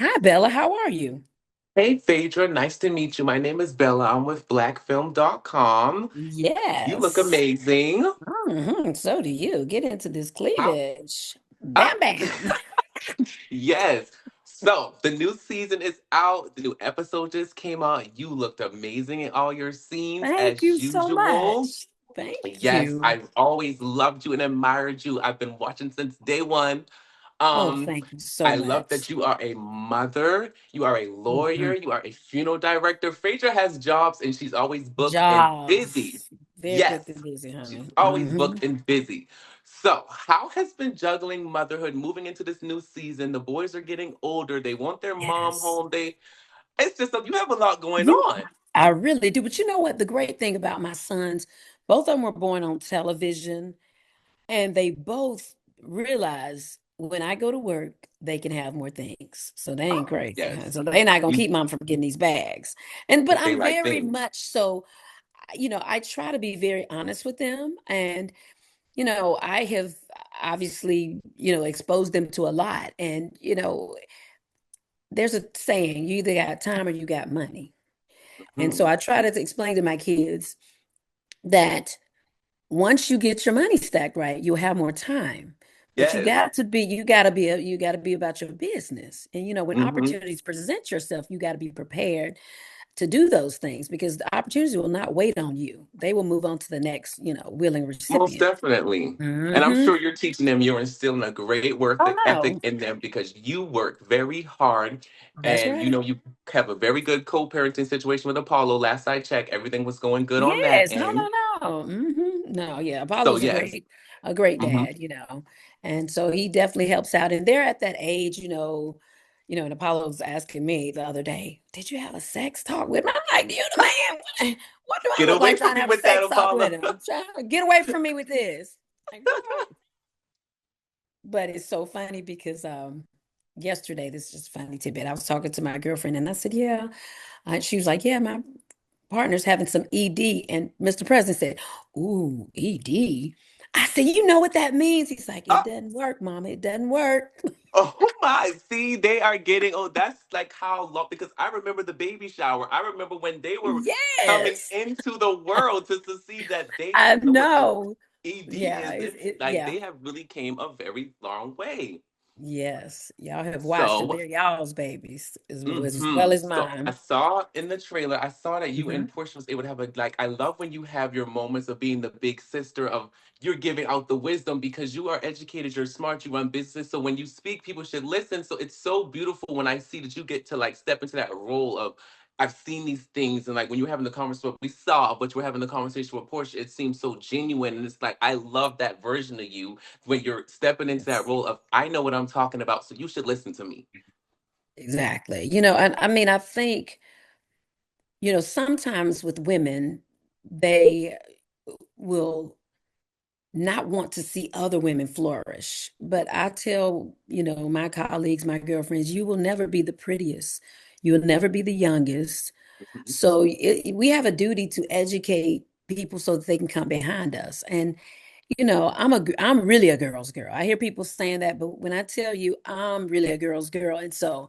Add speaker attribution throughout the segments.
Speaker 1: Hi, Bella. How are you?
Speaker 2: Hey Phaedra, nice to meet you. My name is Bella. I'm with blackfilm.com. You look
Speaker 1: Yes.
Speaker 2: amazing.
Speaker 1: So do you. Get into this
Speaker 2: How?
Speaker 1: cleavage.
Speaker 2: Ah,
Speaker 1: Bam, bam.
Speaker 2: yes. So the new season is out. The new episode just came out. You looked amazing in all your scenes
Speaker 1: Thank you
Speaker 2: as
Speaker 1: so
Speaker 2: usual.
Speaker 1: much. Thank
Speaker 2: Yes,
Speaker 1: you.
Speaker 2: I've always loved you and admired you. I've been watching since day one.
Speaker 1: Oh,
Speaker 2: Um,
Speaker 1: thank you so
Speaker 2: I love
Speaker 1: much.
Speaker 2: that you are a mother, you are a lawyer,
Speaker 1: Mhm.
Speaker 2: you are a funeral director. Phaedra has jobs and she's always booked and busy.
Speaker 1: Jobs. Very
Speaker 2: Yes,
Speaker 1: booked and busy,
Speaker 2: she's
Speaker 1: honey.
Speaker 2: always booked and busy. So, how has been juggling motherhood moving into this new season? The boys are getting older. They want their mom
Speaker 1: Yes.
Speaker 2: home. It's just you have a lot going
Speaker 1: You,
Speaker 2: on.
Speaker 1: I really do. But you know what? The great thing about my sons, both of them were born on television. And they both realize when I go to work, they can have more things. So they ain't
Speaker 2: Oh,
Speaker 1: crazy, huh?
Speaker 2: yes.
Speaker 1: So they're not gonna
Speaker 2: We
Speaker 1: keep mom from getting these bags. And but
Speaker 2: can say
Speaker 1: I'm
Speaker 2: right
Speaker 1: very
Speaker 2: things.
Speaker 1: much so, I try to be very honest with them. And, I have obviously, exposed them to a lot. And, there's a saying, you either got time or you got money. And so
Speaker 2: Hmm.
Speaker 1: I try to explain to my kids that once you get your money stacked right, you'll have more time. But
Speaker 2: Yes.
Speaker 1: you got to be about your business. And when
Speaker 2: Hmm.
Speaker 1: opportunities present yourself, you got to be prepared to do those things because the opportunity will not wait on you. They will move on to the next, willing
Speaker 2: Most
Speaker 1: recipient.
Speaker 2: definitely. And I'm
Speaker 1: Hmm.
Speaker 2: sure you're teaching them, you're instilling a great work
Speaker 1: Oh
Speaker 2: ethic
Speaker 1: no,
Speaker 2: in them because you work very hard
Speaker 1: that's
Speaker 2: and
Speaker 1: right.
Speaker 2: you have a very good co-parenting situation with Apollo. Last I checked, everything was going good on that
Speaker 1: Yes, no,
Speaker 2: end.
Speaker 1: no, no. No, yeah.
Speaker 2: So
Speaker 1: Apollo's
Speaker 2: yes.
Speaker 1: a great
Speaker 2: Hmm.
Speaker 1: dad. And so he definitely helps out. And they're at that age, and Apollo was asking me the other day, did you have a sex talk with him? I'm like, you the man. What do I
Speaker 2: Get
Speaker 1: look
Speaker 2: away
Speaker 1: like
Speaker 2: from
Speaker 1: trying to
Speaker 2: me
Speaker 1: have a
Speaker 2: with that,
Speaker 1: sex talk
Speaker 2: Apollo.
Speaker 1: with him? Trying to get away from me with this. Like, but it's so funny because yesterday, this is just a funny tidbit. I was talking to my girlfriend and I said, yeah. She was like, yeah, my partner's having some ED. And Mr. President said, ooh, ED. I said, you know what that means? He's like, it doesn't work, Mama. It doesn't work.
Speaker 2: Oh my, see, they are getting, oh, that's like how long, because I remember the baby shower. I remember when they were coming
Speaker 1: Yes,
Speaker 2: into the world to see that they
Speaker 1: I
Speaker 2: know what the
Speaker 1: know.
Speaker 2: ED
Speaker 1: Yeah,
Speaker 2: is. It's like
Speaker 1: yeah.
Speaker 2: they have really came a very long way.
Speaker 1: Yes. Y'all have watched them.
Speaker 2: So
Speaker 1: They're y'all's babies as well
Speaker 2: hmm.
Speaker 1: as
Speaker 2: So I
Speaker 1: mine.
Speaker 2: saw in the trailer, I saw that you
Speaker 1: Hmm.
Speaker 2: and Portia was able to have a like. I love when you have your moments of being the big sister of you're giving out the wisdom because you are educated, you're smart, you run business. So when you speak, people should listen. So it's so beautiful when I see that you get to like step into that role of I've seen these things and like when you're having the conversation we saw, but you're having the conversation with Portia, it seems so genuine. And it's like I love that version of you when you're stepping into that
Speaker 1: Yes,
Speaker 2: role of I know what I'm talking about, so you should listen to me.
Speaker 1: exactly. And I mean, I think, sometimes with women, they will not want to see other women flourish. But I tell, my colleagues, my girlfriends, you will never be the prettiest. You will never be the youngest. So we have a duty to educate people so that they can come behind us. And I'm really a girl's girl. I hear people saying that, but when I tell you I'm really a girl's girl, and so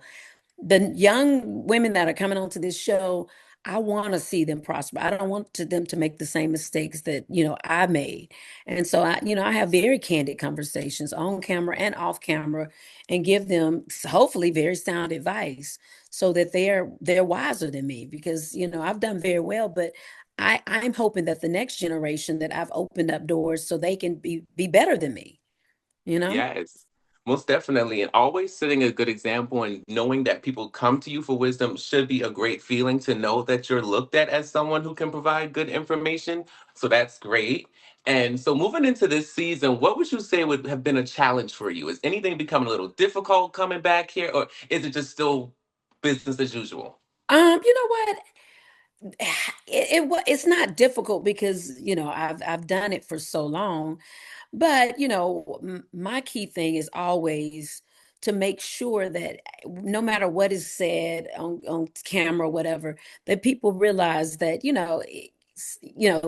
Speaker 1: the young women that are coming onto this show, I want to see them prosper. I don't want them to make the same mistakes that, I made. And so I have very candid conversations on camera and off camera and give them hopefully very sound advice so that they're wiser than me because, I've done very well, but I'm hoping that the next generation that I've opened up doors so they can be better than me, you know?
Speaker 2: Yes, most definitely. And always setting a good example and knowing that people come to you for wisdom should be a great feeling to know that you're looked at as someone who can provide good information. So that's great. And so moving into this season, what would you say would have been a challenge for you? Is anything becoming a little difficult coming back here, or is it just still business as usual?
Speaker 1: You know what? It's not difficult because I've done it for so long, but my key thing is always to make sure that no matter what is said on camera or whatever, that people realize that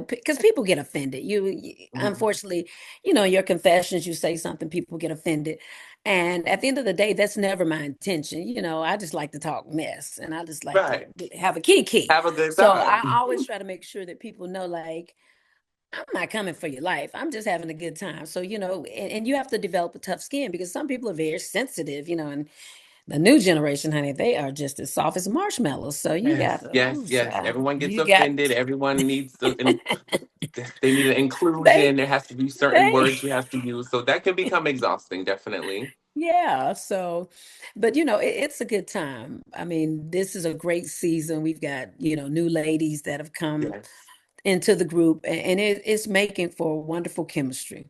Speaker 1: because people get offended.
Speaker 2: Mhm.
Speaker 1: Unfortunately, your confessions, you say something, people get offended. And at the end of the day, that's never my intention. I just like to talk mess and I just like to
Speaker 2: Right.
Speaker 1: have a kiki.
Speaker 2: Have a good
Speaker 1: So
Speaker 2: time.
Speaker 1: I always try to make sure that people know, like, I'm not coming for your life. I'm just having a good time. So, and you have to develop a tough skin because some people are very sensitive, and the new generation, honey, they are just as soft as marshmallows. So you got
Speaker 2: Yes,
Speaker 1: to,
Speaker 2: yes,
Speaker 1: ooh,
Speaker 2: yes.
Speaker 1: child,
Speaker 2: Everyone gets
Speaker 1: you got,
Speaker 2: offended. Everyone needs to, and they need an
Speaker 1: they,
Speaker 2: inclusion. There has to be certain
Speaker 1: they,
Speaker 2: words you have to use. So that can become exhausting, definitely.
Speaker 1: yeah. So, but it's a good time. I mean, this is a great season. We've got, new ladies that have come
Speaker 2: Yes.
Speaker 1: into the group and it's making for wonderful chemistry.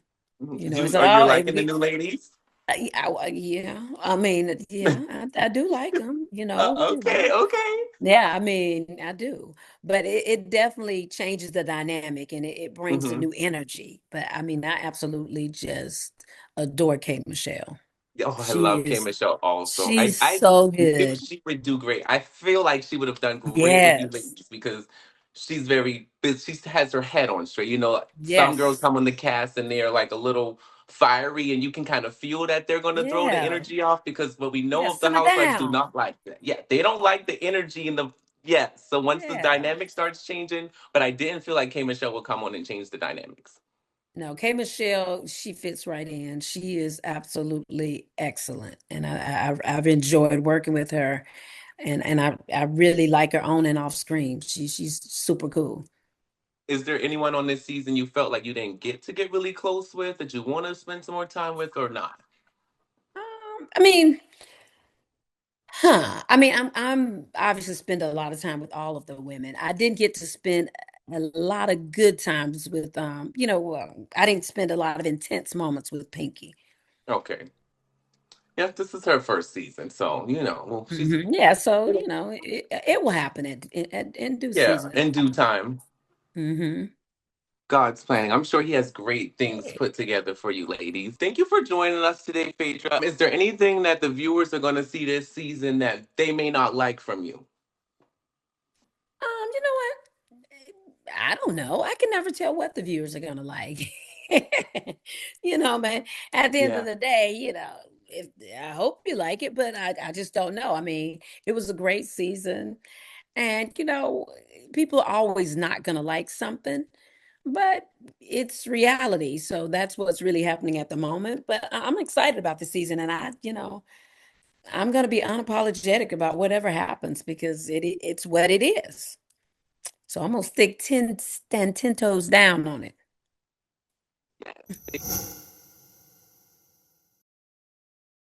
Speaker 1: It's
Speaker 2: Are you
Speaker 1: all,
Speaker 2: liking the new ladies?
Speaker 1: yeah, I mean, yeah, I do like them,
Speaker 2: Okay, okay.
Speaker 1: yeah, I mean, I do, but it definitely changes the dynamic and it brings the
Speaker 2: Hmm.
Speaker 1: new energy. But I mean, I absolutely just adore Kate Michelle.
Speaker 2: Oh, I
Speaker 1: She
Speaker 2: love K
Speaker 1: is,
Speaker 2: Michelle also.
Speaker 1: she's
Speaker 2: I
Speaker 1: so
Speaker 2: knew
Speaker 1: good.
Speaker 2: she would do great. I feel like she would have done great with you
Speaker 1: Yes,
Speaker 2: ladies because she's very, she has her head on straight. Some girls
Speaker 1: yes,
Speaker 2: come on the cast and they're like a little fiery and you can kind of feel that they're going to throw the
Speaker 1: yeah,
Speaker 2: energy off because what we know
Speaker 1: yeah.
Speaker 2: of the
Speaker 1: Simmer
Speaker 2: housewives do
Speaker 1: down.
Speaker 2: not like that. Yeah, they don't like the energy and the, yeah. So once the
Speaker 1: Yeah.
Speaker 2: dynamic starts changing, but I didn't feel like K Michelle would come on and change the dynamics.
Speaker 1: No, Kay Michelle, she fits right in. She is absolutely excellent, and I've enjoyed working with her, and I really like her on and off screen. She's super cool.
Speaker 2: Is there anyone on this season you felt like you didn't get really close with that you want to spend some more time with or not?
Speaker 1: I mean, I mean, I'm obviously spend a lot of time with all of the women. I didn't get to spend a lot of good times with I didn't spend a lot of intense moments with Pinky.
Speaker 2: Okay. Yeah, this is her first season, so well, she's
Speaker 1: Yeah, so it will happen in due
Speaker 2: yeah,
Speaker 1: season.
Speaker 2: in
Speaker 1: It'll
Speaker 2: due
Speaker 1: happen.
Speaker 2: time.
Speaker 1: Hmm.
Speaker 2: God's planning. I'm sure he has great things put together for you ladies. Thank you for joining us today, Phaedra. Is there anything that the viewers are going to see this season that they may not like from you?
Speaker 1: You know what? I don't know. I can never tell what the viewers are gonna like. Man, at the end of
Speaker 2: Yeah.
Speaker 1: the day, if I hope you like it, but I just don't know. I mean, it was a great season, and people are always not gonna like something, but it's reality. So that's what's really happening at the moment. But I'm excited about the season, and I'm gonna be unapologetic about whatever happens because it's what it is. So I'm gonna stand 10 toes down on it.
Speaker 2: Yes.